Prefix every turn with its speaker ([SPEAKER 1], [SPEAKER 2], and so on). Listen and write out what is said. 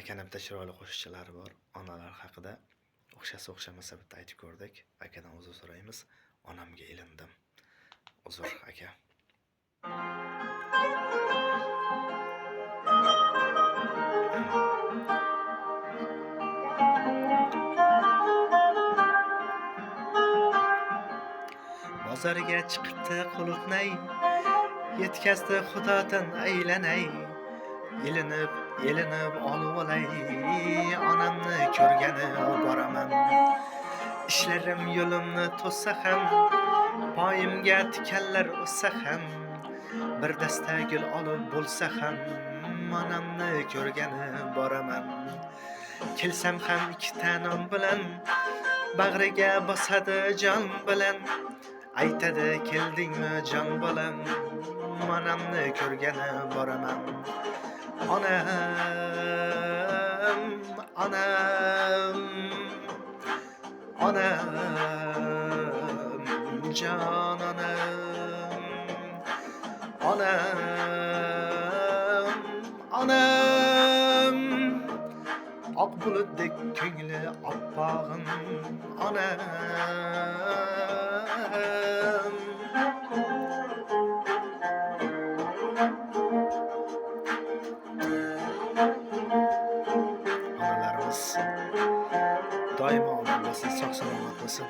[SPEAKER 1] akani bitta chiroyli qo'shiqchilari bor. Onalar haqida o'xshasa o'xshamasa bitta aytib ko'rdik. Akadan uzr so'raymiz. Onamga ilindim. Uzr aka. Bozorga chiqibdi qulupnay, yetkazdi xudodan aylanay. Elinib olib olay, onamni ko'rgani boraman. Ishlarim yo'limni to'ssa ham, poyimga tikanlar o'ssa ham, bir dasta gul olib bo'lsa ham, onamni ko'rgani boraman. Kelsam ham ikkita non bilan, bag'riga bosadi jon bilan. Aytadi keldingmi jon bolam, onamni ko'rgani boraman. Onam, onam, onam, jon onam, onam, onam. Oq bulutdek ko'ngli oppog'im, onam. Onalarimiz doimo omon bo'lsin, sog' salomat bo'lsin.